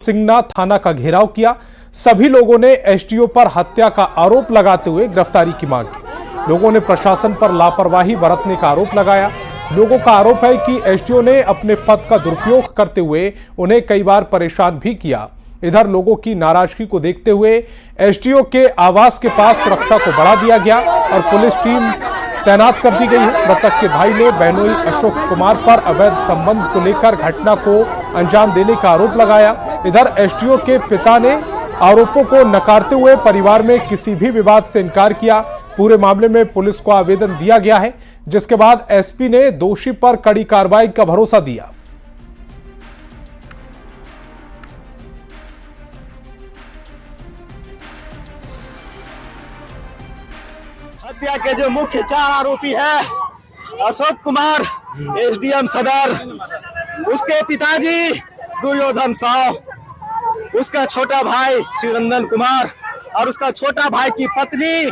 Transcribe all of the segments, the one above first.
सिंगना थाना का घेराव किया। सभी लोगों ने एसडीओ पर हत्या का आरोप लगाते हुए गिरफ्तारी की मांग की। लोगों ने प्रशासन पर लापरवाही बरतने का आरोप लगाया। लोगों का आरोप है कि एसडीओ ने अपने पद का दुरुपयोग करते हुए उन्हें कई बार परेशान भी किया। इधर लोगों की नाराजगी को देखते हुए एसडीओ के आवास के पास सुरक्षा को बढ़ा दिया गया और पुलिस टीम तैनात कर दी गई है। मृतक के भाई ने बहनोई अशोक कुमार पर अवैध संबंध को लेकर घटना को अंजाम देने का आरोप लगाया। इधर एसडीओ के पिता ने आरोपों को नकारते हुए परिवार में किसी भी विवाद से इनकार किया। पूरे मामले में पुलिस को आवेदन दिया गया है, जिसके बाद एसपी ने दोषी पर कड़ी कार्रवाई का भरोसा दिया। हत्या के जो मुख्य 4 आरोपी है, अशोक कुमार एसडीएम सदर, उसके पिताजी दुर्योधन साव, उसका छोटा भाई शिवरंजन कुमार और उसका छोटा भाई की पत्नी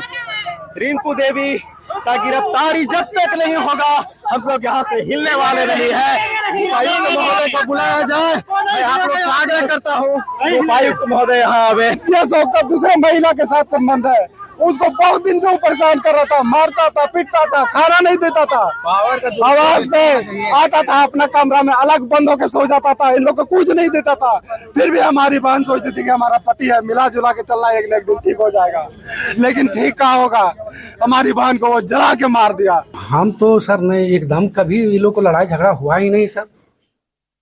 रिंकू देवी का गिरफ्तारी जब तक नहीं होगा हम लोग यहाँ से हिलने वाले नहीं है। उपायुक्त महोदय को बुलाया जाए। मैं आप लोग से आग्रह करता हूँ, उपायुक्त महोदय यहाँ आवे। अशोक का दूसरे महिला के साथ संबंध है। उसको बहुत दिन से वो परेशान कर रहा था, मारता था, पीटता था, खाना नहीं देता था, आवाज पे आता था, अपना कमरा में अलग बंद होकर सो जाता था, इन लोग को कुछ नहीं देता था। फिर भी हमारी बहन सोचती थी कि हमारा पति है, मिला जुला के चलना, एक न एक दिन ठीक हो जाएगा। लेकिन ठीक कहाँ होगा, हमारी बहन को वो जला के मार दिया। हम तो सर नहीं, एकदम कभी ये लोग को लड़ाई झगड़ा हुआ ही नहीं सर।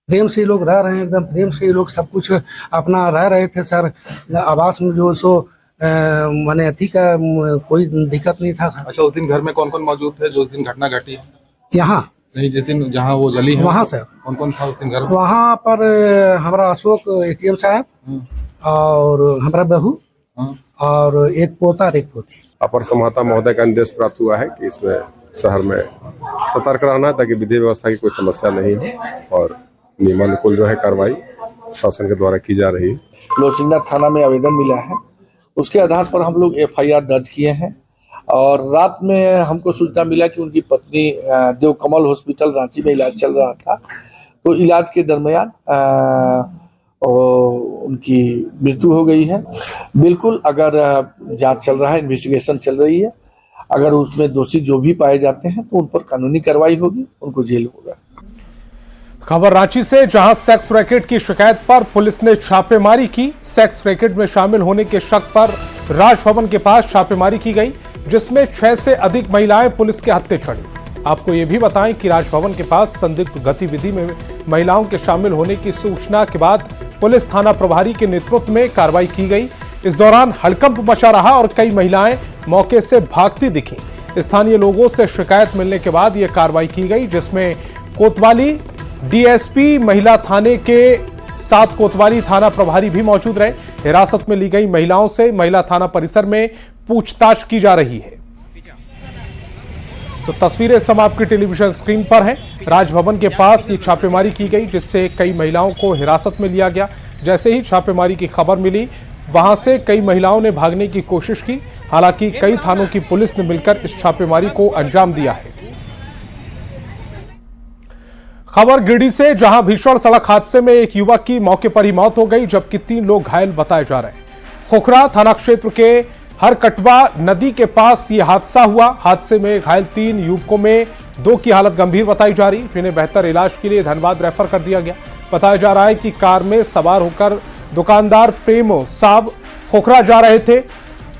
प्रेम से ये लोग रह रहे हैं, एकदम प्रेम से ये लोग सब कुछ अपना रह रहे थे सर। आवास में जो सो माने अथी का कोई दिक्कत नहीं था सर। अच्छा, उस दिन घर में कौन कौन मौजूद थे जो उस दिन घटना घटी है? यहाँ नहीं, जिस दिन जहाँ वो जली है वहाँ सर कौन कौन था उस दिन घर में? वहाँ पर हमारा अशोक एटीएम साहब और हमारा बहू और एक पोता और एक पोती। अपर समाहर्ता महोदय का निर्देश प्राप्त हुआ है कि इसमें शहर में सतर्क रहना है ताकि विधि व्यवस्था की कोई समस्या नहीं हो और नियमानुकूल जो है कार्रवाई शासन के द्वारा की जा रही है। लोसिंगना थाना में आवेदन मिला है, उसके आधार पर हम लोग एफआईआर दर्ज किए हैं। और रात में हमको सूचना मिला कि उनकी पत्नी देवकमल हॉस्पिटल रांची में इलाज चल रहा था, तो इलाज के दरमियान उनकी मृत्यु हो गई है। बिल्कुल, अगर जांच चल रहा है, इन्वेस्टिगेशन चल रही है, अगर उसमें दोषी जो भी पाए जाते हैं तो उन पर कानूनी कार्रवाई होगी, उनको जेल होगा। खबर रांची से, जहां सेक्स रैकेट की शिकायत पर पुलिस ने छापेमारी की। सेक्स रैकेट में शामिल होने के शक पर राजभवन के पास छापेमारी की गई, जिसमें 6 से अधिक महिलाएं पुलिस के हत्थे चढ़ी। आपको यह भी बताएं कि राजभवन के पास संदिग्ध गतिविधि में महिलाओं के शामिल होने की सूचना के बाद पुलिस थाना प्रभारी के नेतृत्व में कार्रवाई की गई। इस दौरान हड़कंप मचा रहा और कई महिलाएं मौके से भागती दिखी। स्थानीय लोगों से शिकायत मिलने के बाद यह कार्रवाई की गई, जिसमें कोतवाली डीएसपी महिला थाने के साथ कोतवाली थाना प्रभारी भी मौजूद रहे। हिरासत में ली गई महिलाओं से महिला थाना परिसर में पूछताछ की जा रही है। तो तस्वीरें सब आपकी टेलीविजन स्क्रीन पर हैं। राजभवन के पास ये छापेमारी की गई, जिससे कई महिलाओं को हिरासत में लिया गया। जैसे ही छापेमारी की खबर मिली, वहां से कई महिलाओं ने भागने की कोशिश की। हालांकि कई थानों की पुलिस ने मिलकर इस छापेमारी को अंजाम दिया है। खबर गिरिडीह से, जहां भीषण सड़क हादसे में एक युवक की मौके पर ही मौत हो गई, जबकि 3 लोग घायल बताए जा रहे हैं। खोखरा थाना क्षेत्र के हरकटवा नदी के पास यह हादसा हुआ। हादसे में घायल 3 युवकों में 2 की हालत गंभीर बताई जा रही, जिन्हें बेहतर इलाज के लिए धनबाद रेफर कर दिया गया। बताया जा रहा है कि कार में सवार होकर दुकानदार प्रेम साहब खोखरा जा रहे थे।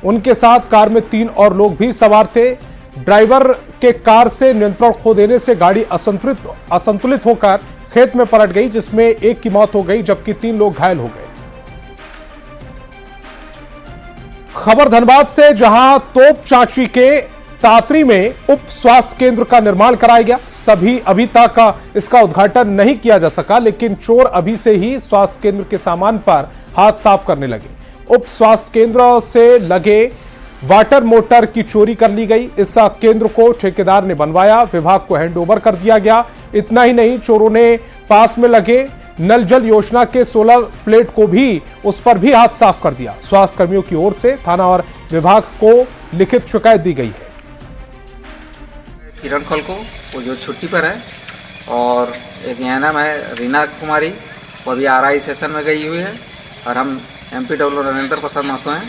उनके साथ कार में 3 और लोग भी सवार थे। ड्राइवर के कार से नियंत्रण खो देने से गाड़ी असंतुलित होकर खेत में पलट गई, जिसमें एक की मौत हो गई, जबकि 3 लोग घायल हो गए। खबर धनबाद से, जहां तोप चांची के तातरी में उप स्वास्थ्य केंद्र का निर्माण कराया गया। अभी तक इसका उद्घाटन नहीं किया जा सका, लेकिन चोर अभी से ही स्वास्थ्य केंद्र के सामान पर हाथ साफ करने लगे। उप स्वास्थ्य केंद्र से लगे वाटर मोटर की चोरी कर ली गई। इस केंद्र को ठेकेदार ने बनवाया, विभाग को हैंडओवर कर दिया गया। इतना ही नहीं, चोरों ने पास में लगे नल जल योजना के सोलर प्लेट को भी, उस पर भी हाथ साफ कर दिया। स्वास्थ्य कर्मियों की ओर से थाना और विभाग को लिखित शिकायत दी गई है। किरण खलको, वो जो छुट्टी पर है, और एक यहाँ नाम है रीना कुमारी, वो अभी आरआई सेशन में गई हुई है। और हम MPW नरेंद्र प्रसाद महतो हैं,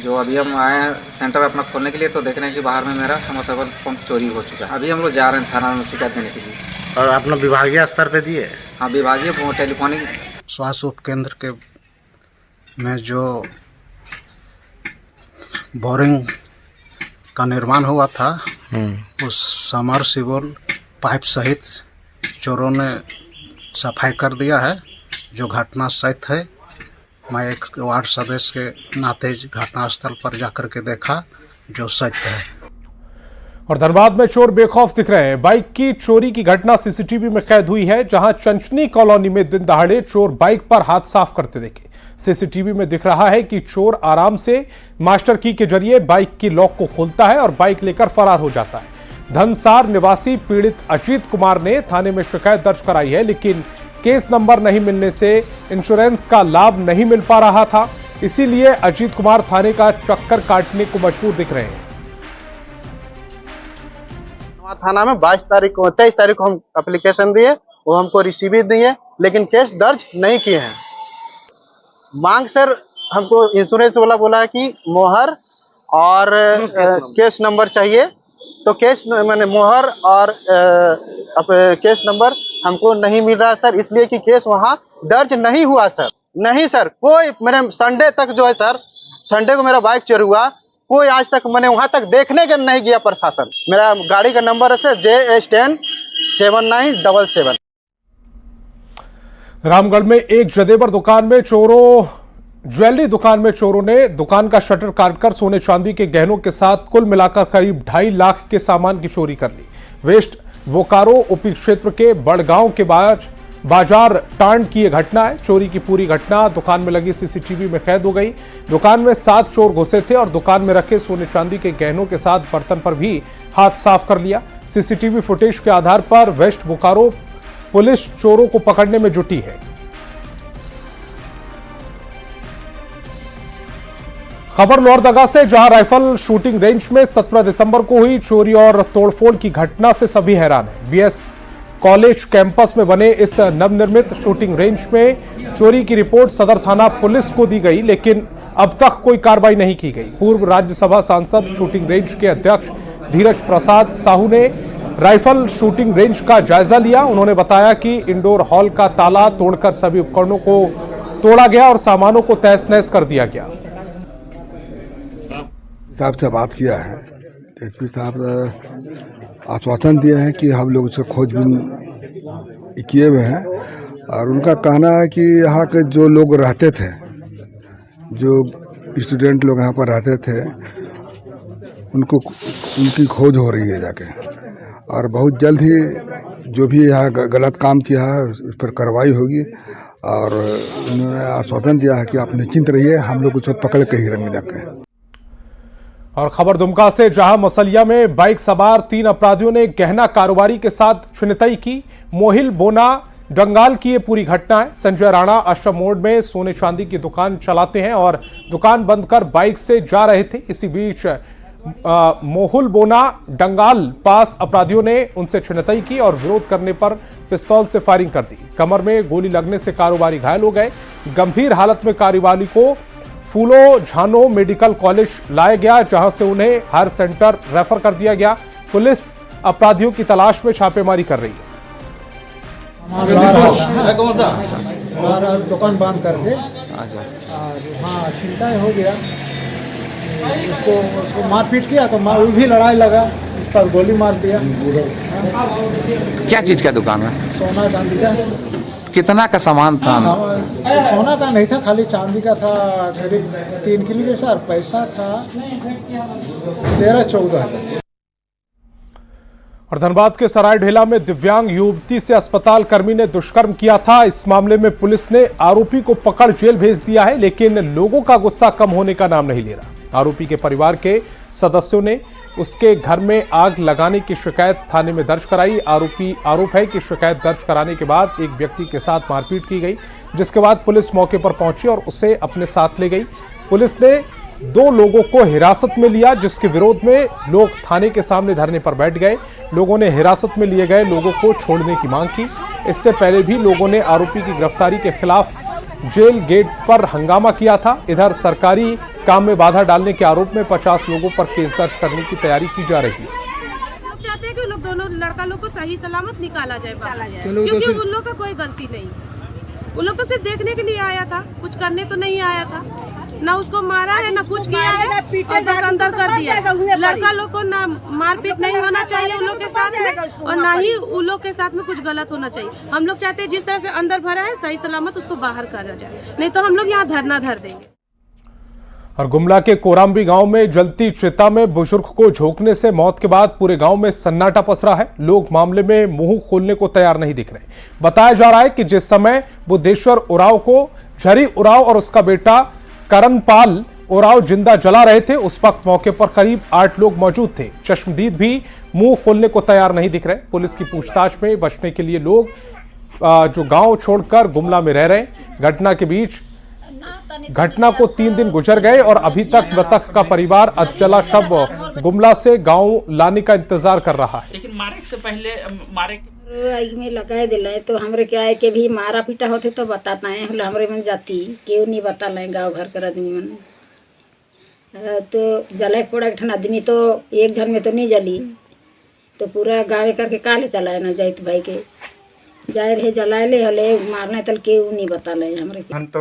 जो अभी हम आए हैं सेंटर अपना खोलने के लिए, तो देख रहे हैं कि बाहर में मेरा समरसेबल पंप चोरी हो चुका है। अभी हम लोग जा रहे हैं थाना में शिकायत देने के लिए। और अपना विभागीय स्तर पे दिए? हाँ, विभागीय टेलीफोनिक स्वास्थ्य उपकेंद्र के में जो बोरिंग का निर्माण हुआ था, उस समरसेबल पाइप सहित चोरों ने सफाई कर दिया है, जो घटना सहित है। मैं एक वार्ड सदस्य के नाते घटनास्थल पर जाकर के देखा, जो सत्य है। और धनबाद में चोर बेखौफ दिख रहे हैं। बाइक की चोरी की घटना सीसीटीवी में कैद हुई है, जहां चंचनी कॉलोनी में दिन दहाड़े चोर बाइक पर हाथ साफ करते देखे। सीसीटीवी में दिख रहा है कि चोर आराम से मास्टर की के जरिए बाइक की लॉक को खोलता है और बाइक लेकर फरार हो जाता है। धनसार निवासी पीड़ित अजीत कुमार ने थाने में शिकायत दर्ज कराई है, लेकिन केस नंबर नहीं मिलने से इंश्योरेंस का लाभ नहीं मिल पा रहा था। इसीलिए अजीत कुमार थाने का चक्कर काटने को मजबूर दिख रहे हैं। थाना में 23 तारीख को हम एप्लीकेशन दिए, वो हमको रिसीव दिए, लेकिन केस दर्ज नहीं किए हैं। मांग सर हमको इंश्योरेंस वाला बोला है कि मोहर और केस नंबर चाहिए, तो केस मैंने मोहर और केस नंबर हमको नहीं मिल रहा सर, इसलिए कि केस वहाँ दर्ज नहीं हुआ सर। नहीं सर, कोई मैंने संडे तक जो है सर, संडे को मेरा बाइक चोरी हुआ, कोई आज तक मैंने वहां तक देखने के नहीं गया प्रशासन। मेरा गाड़ी का नंबर है सर JS10 7977। रामगढ़ में एक जदेवर दुकान में ज्वेलरी दुकान में चोरों ने दुकान का शटर काटकर सोने चांदी के गहनों के साथ कुल मिलाकर करीब 2.5 लाख के सामान की चोरी कर ली। वेस्ट बोकारो उपी क्षेत्र के बड़गांव के बाजार टांड की यह घटना है। चोरी की पूरी घटना दुकान में लगी सीसीटीवी में कैद हो गई। दुकान में 7 चोर घुसे थे और दुकान में रखे सोने चांदी के गहनों के साथ बर्तन पर भी हाथ साफ कर लिया। सीसीटीवी फुटेज के आधार पर वेस्ट बोकारो पुलिस चोरों को पकड़ने में जुटी है। खबर लोहरदगा से, जहां राइफल शूटिंग रेंज में 17 दिसंबर को हुई चोरी और तोड़फोड़ की घटना से सभी हैरान हैं। BS कॉलेज कैंपस में बने इस नवनिर्मित शूटिंग रेंज में चोरी की रिपोर्ट सदर थाना पुलिस को दी गई, लेकिन अब तक कोई कार्रवाई नहीं की गई। पूर्व राज्यसभा सांसद शूटिंग रेंज के अध्यक्ष धीरज प्रसाद साहू ने राइफल शूटिंग रेंज का जायजा लिया। उन्होंने बताया कि इंडोर हॉल का ताला तोड़कर सभी उपकरणों को तोड़ा गया और सामानों को तहस नहस कर दिया गया। साहब से बात किया है, एसपी साहब आश्वासन दिया है कि हम लोग उसको खोजबीन किए हुए हैं, और उनका कहना है कि यहाँ के जो लोग रहते थे, जो स्टूडेंट लोग यहाँ पर रहते थे, उनकी खोज हो रही है जाके, और बहुत जल्द ही जो भी यहाँ गलत काम किया है उस पर कार्रवाई होगी। और उन्होंने आश्वासन दिया है कि आप निश्चिंत रहिए, हम लोग उसको पकड़ के ही रहेंगे जाके। और खबर दुमका से, जहां मसलिया में बाइक सवार 3 अपराधियों ने गहना कारोबारी के साथ छिनतई की। मोहिल बोना डंगाल की ये पूरी घटना है। संजय राणा आश्रम मोड़ में सोने चांदी की दुकान चलाते हैं और दुकान बंद कर बाइक से जा रहे थे। इसी बीच मोहुल बोना डंगाल पास अपराधियों ने उनसे छिनतई की और विरोध करने पर पिस्तौल से फायरिंग कर दी। कमर में गोली लगने से कारोबारी घायल हो गए। गंभीर हालत में कारोबारी को फूलो झानो मेडिकल कॉलेज लाया गया, जहां से उन्हें हायर सेंटर रेफर कर दिया गया। पुलिस अपराधियों की तलाश में छापेमारी कर रही है। हमारा दुकान बंद करके हाँ छिनताई हो गया, उसको मारपीट किया तो वो भी लड़ाई लगा, इस पर गोली मार दिया। क्या चीज का दुकान है? सोना चांदी का। कितना का सामान था? सोना का नहीं था, खाली चांदी का था, करीब 3 किलो जैसा, और पैसा था 13-14। और धनबाद के सरायढेला में दिव्यांग युवती से अस्पताल कर्मी ने दुष्कर्म किया था। इस मामले में पुलिस ने आरोपी को पकड़ जेल भेज दिया है, लेकिन लोगों का गुस्सा कम होने का नाम नहीं ले रहा। आरोपी के परिवार के सदस्यों ने उसके घर में आग लगाने की शिकायत थाने में दर्ज कराई। आरोप है कि शिकायत दर्ज कराने के बाद एक व्यक्ति के साथ मारपीट की गई, जिसके बाद पुलिस मौके पर पहुंची और उसे अपने साथ ले गई। पुलिस ने 2 लोगों को हिरासत में लिया, जिसके विरोध में लोग थाने के सामने धरने पर बैठ गए। लोगों ने हिरासत में लिए गए लोगों को छोड़ने की मांग की। इससे पहले भी लोगों ने आरोपी की गिरफ्तारी के खिलाफ जेल गेट पर हंगामा किया था। इधर सरकारी काम में बाधा डालने के आरोप में 50 लोगों पर केस दर्ज करने की तैयारी की जा रही है। चाहते हैं कि लोग दोनों लड़का लोग को सही सलामत निकाला जाए क्योंकि उन लोग का कोई गलती नहीं। उन लोग तो सिर्फ देखने के लिए आया था, कुछ करने तो नहीं आया था। ना उसको मारा है ना कुछ किया है और बस अंदर कर दिया। लड़का लोग को ना मारपीट नहीं होना चाहिए उन लोग के साथ में और ना ही उन लोग के साथ में कुछ गलत होना चाहिए। हम लोग चाहते हैं जिस तरह से अंदर भरा है सही सलामत उसको बाहर करा जाए, नहीं तो हम लोग यहाँ धरना धर देंगे। और गुमला के कोराम्बी गांव में जलती चिता में बुजुर्ग को झोंकने से मौत के बाद पूरे गांव में सन्नाटा पसरा है। लोग मामले में मुंह खोलने को तैयार नहीं दिख रहे। बताया जा रहा है कि जिस समय बुद्धेश्वर उरांव को झरी उरांव और उसका बेटा करणपाल उरांव जिंदा जला रहे थे, उस वक्त मौके पर करीब 8 लोग मौजूद थे। चश्मदीद भी मुंह खोलने को तैयार नहीं दिख रहे। पुलिस की पूछताछ में बचने के लिए लोग जो गांव छोड़कर गुमला में रह रहे हैं। घटना को 3 दिन गुजर गए और अभी तक मृतक का परिवार अधजला शव गुमला से गांव लाने का इंतजार कर रहा है। लेकिन मारे से पहले मारे में लगा दिला तो हमरे क्या है कि भी मारा पीटा होते तो बताता है हमरे मन जाती क्यों नहीं बता लें गाँव घर कर आदमी मन तो जला पड़ा एक ठन आदमी तो एक झन में तो नहीं जली तो पूरा गाँव करके काले चलाए ना जाइत भाई के जाए रहे जलाए ले हले मारने तल क्यों नहीं बता ले हमरे हम तो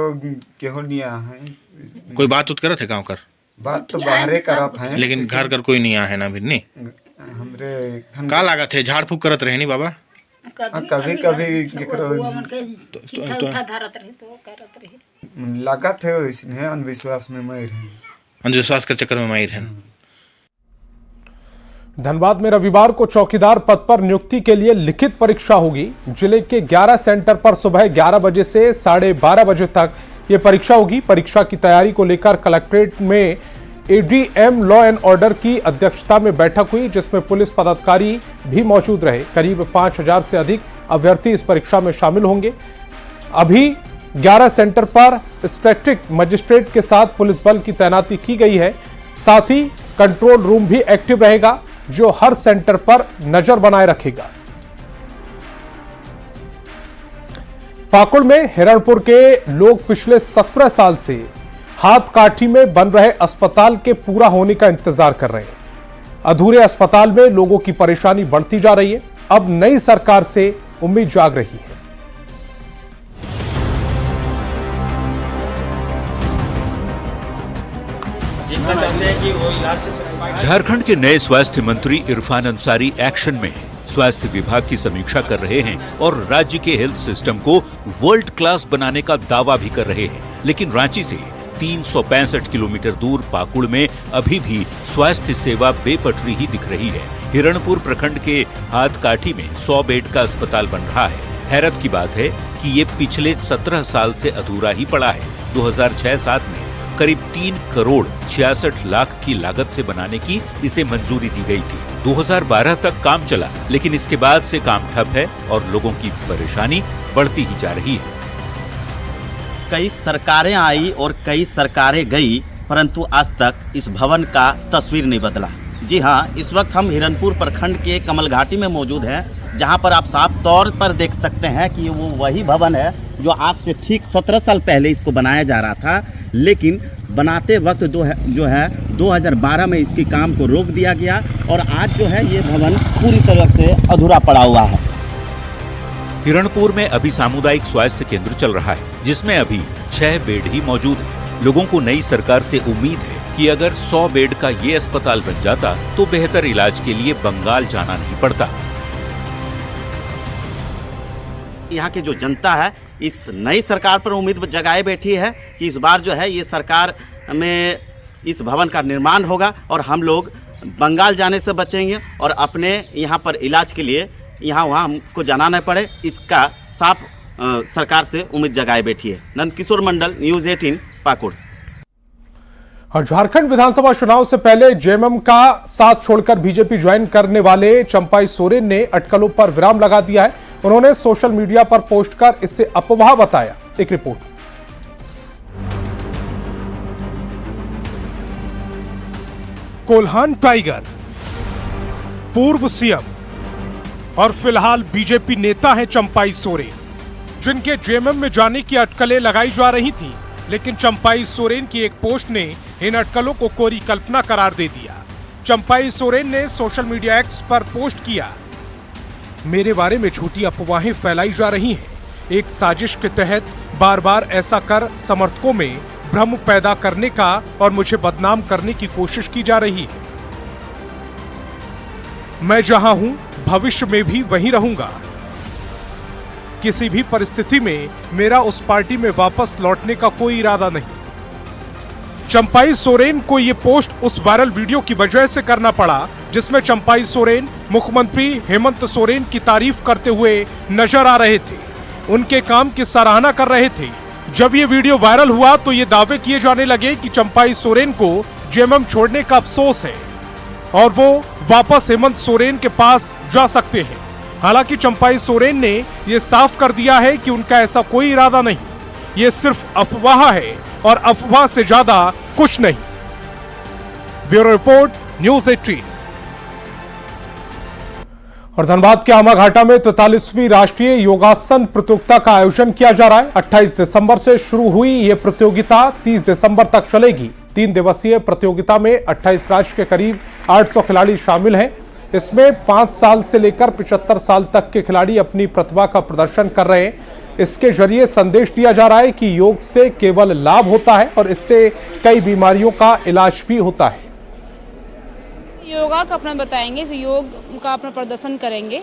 केहू नहीं आया है। कोई बात उत करत है गाँव कर बात तो बाहरे करत है लेकिन घर कर कोई नहीं आया है ना भिन्नी हमरे का लागत है झाड़ फूक करत रहे नहीं बाबा कभी कभी लागत है इसने अंधविश्वास में माहिर है अंधविश्वास के चक्कर में माहिर है। धनबाद में रविवार को चौकीदार पद पर नियुक्ति के लिए लिखित परीक्षा होगी। जिले के 11 सेंटर पर सुबह 11 बजे से 12:30 बजे तक ये परीक्षा होगी। परीक्षा की तैयारी को लेकर कलेक्ट्रेट में एडीएम लॉ एंड ऑर्डर की अध्यक्षता में बैठक हुई, जिसमें पुलिस पदाधिकारी भी मौजूद रहे। करीब 5000 से अधिक अभ्यर्थी इस परीक्षा में शामिल होंगे। अभी 11 सेंटर पर डिस्ट्रिक्ट मजिस्ट्रेट के साथ पुलिस बल की तैनाती की गई है। साथ ही कंट्रोल रूम भी एक्टिव रहेगा जो हर सेंटर पर नजर बनाए रखेगा। पाकुड़ में हिरणपुर के लोग पिछले 17 साल से हाथ काठी में बन रहे अस्पताल के पूरा होने का इंतजार कर रहे हैं। अधूरे अस्पताल में लोगों की परेशानी बढ़ती जा रही है। अब नई सरकार से उम्मीद जाग रही है। झारखंड के नए स्वास्थ्य मंत्री इरफान अंसारी एक्शन में हैं। स्वास्थ्य विभाग की समीक्षा कर रहे हैं और राज्य के हेल्थ सिस्टम को वर्ल्ड क्लास बनाने का दावा भी कर रहे हैं। लेकिन रांची से 365 किलोमीटर दूर पाकुड़ में अभी भी स्वास्थ्य सेवा बेपटरी ही दिख रही है। हिरणपुर प्रखंड के हाथकाठी में 100 बेड का अस्पताल बन रहा है। हैरत की बात है कि ये पिछले 17 साल से अधूरा ही पड़ा है। 2006-07 में करीब 3 करोड़ 66 लाख की लागत से बनाने की इसे मंजूरी दी गई थी। 2012 तक काम चला, लेकिन इसके बाद से काम ठप है और लोगों की परेशानी बढ़ती ही जा रही है। कई सरकारें आई और कई सरकारें गई, परंतु आज तक इस भवन का तस्वीर नहीं बदला। जी हाँ, इस वक्त हम हिरणपुर प्रखंड के कमल घाटी में मौजूद हैं, जहां पर आप साफ तौर पर देख सकते हैं कि वो वही भवन है जो आज से ठीक 17 साल पहले इसको बनाया जा रहा था। लेकिन बनाते वक्त जो है 2012 में इसके काम को रोक दिया गया और आज जो है ये भवन पूरी तरह से अधूरा पड़ा हुआ है। हिरणपुर में अभी सामुदायिक स्वास्थ्य केंद्र चल रहा है, जिसमें अभी 6 बेड ही मौजूद है। लोगों को नई सरकार से उम्मीद है कि अगर 100 बेड का ये अस्पताल बन जाता तो बेहतर इलाज के लिए बंगाल जाना नहीं पड़ता। यहाँ की जो जनता है इस नई सरकार पर उम्मीद जगाए बैठी है कि इस बार जो है ये सरकार में इस भवन का निर्माण होगा और हम लोग बंगाल जाने से बचेंगे और अपने यहाँ पर इलाज के लिए यहाँ वहाँ हमको जाना न पड़े, इसका साफ सरकार से उम्मीद जगाए बैठी है। नंदकिशोर मंडल, न्यूज़ 18, पाकुड़। और झारखंड विधानसभा चुनाव से पहले जेएमएम का साथ छोड़कर बीजेपी ज्वाइन करने वाले चंपाई सोरेन ने अटकलों पर विराम लगा दिया है। उन्होंने सोशल मीडिया पर पोस्ट कर इसे अफवाह बताया। एक रिपोर्ट। कोल्हान टाइगर, पूर्व सीएम और फिलहाल बीजेपी नेता हैं चंपाई सोरेन। जिनके जेएमएम में जाने की अटकलें लगाई जा रही थीं, लेकिन चंपाई सोरेन की एक पोस्ट ने इन अटकलों को कोरी कल्पना करार दे दिया। चंपाई सोरेन ने सोशल मीडिया एक्स पर पोस्ट किया, मेरे बारे में झूठी अफवाहें फैलाई जा रही हैं। एक साजिश के तहत बार बार ऐसा कर समर्थकों में भ्रम पैदा करने का और मुझे बदनाम करने की कोशिश की जा रही है। मैं जहां हूं भविष्य में भी वहीं रहूंगा। किसी भी परिस्थिति में मेरा उस पार्टी में वापस लौटने का कोई इरादा नहीं। चंपाई सोरेन को ये पोस्ट उस वायरल वीडियो की वजह से करना पड़ा जिसमें चंपाई सोरेन मुख्यमंत्री हेमंत सोरेन की तारीफ करते हुए नजर आ रहे थे, उनके काम की सराहना कर रहे थे। जब ये वीडियो वायरल हुआ तो ये दावे किए जाने लगे कि चंपाई सोरेन को जेएमएम छोड़ने का अफसोस है और वो वापस हेमंत सोरेन के पास जा सकते हैं। हालांकि चंपाई सोरेन ने ये साफ कर दिया है कि उनका ऐसा कोई इरादा नहीं, ये सिर्फ अफवाह है और अफवाह से ज्यादा कुछ नहीं। Bureau report, news 18। और धनबाद के आमाघाटा में 43वीं राष्ट्रीय योगासन प्रतियोगिता का आयोजन किया जा रहा है। 28 दिसंबर से शुरू हुई ये प्रतियोगिता 30 दिसंबर तक चलेगी। 3 दिवसीय प्रतियोगिता में 28 राज्य के करीब 800 खिलाड़ी शामिल हैं। इसमें 5 साल से लेकर 75 साल तक के खिलाड़ी अपनी प्रतिभा का प्रदर्शन कर रहे हैं। इसके जरिए संदेश दिया जा रहा है कि योग से केवल लाभ होता है और इससे कई बीमारियों का इलाज भी होता है। योगा का अपना बताएंगे, योग का अपना प्रदर्शन करेंगे।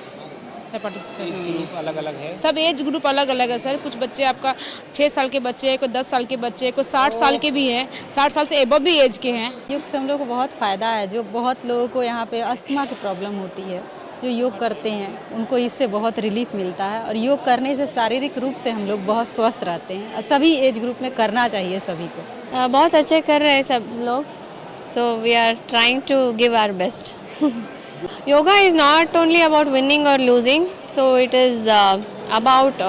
अलग अलग है, सब एज ग्रुप अलग अलग है सर। कुछ बच्चे आपका 6 साल के बच्चे हैं, कोई 10 साल के बच्चे हैं, कोई 60 साल के भी हैं, 60 साल से एबव भी एज के हैं। योग से हम लोग को बहुत फ़ायदा है। जो बहुत लोगों को यहाँ पे अस्थमा की प्रॉब्लम होती है, जो योग करते हैं उनको इससे बहुत रिलीफ मिलता है और योग करने से शारीरिक रूप से हम लोग बहुत स्वस्थ रहते हैं। सभी एज ग्रुप में करना चाहिए सभी को। बहुत अच्छे कर रहे हैं सब लोग, so we are trying to give our best. Yoga is not only about winning or losing, so it is about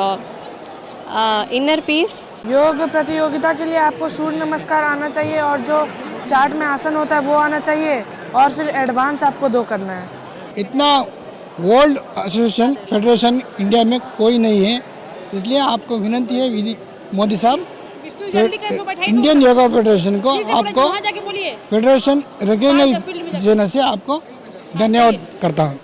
inner peace. योग प्रतियोगिता के लिए आपको सूर्य नमस्कार आना चाहिए और जो चार्ट में आसन होता है वो आना चाहिए और फिर एडवांस आपको 2 करना है। इतना वर्ल्ड एसोसिएशन फेडरेशन इंडिया में कोई नहीं है, इसलिए आपको विनती है मोदी साहब, इंडियन योगा फेडरेशन को आपको फेडरेशन रिकॉग्नाइज देने से आपको धन्यवाद करता हूँ।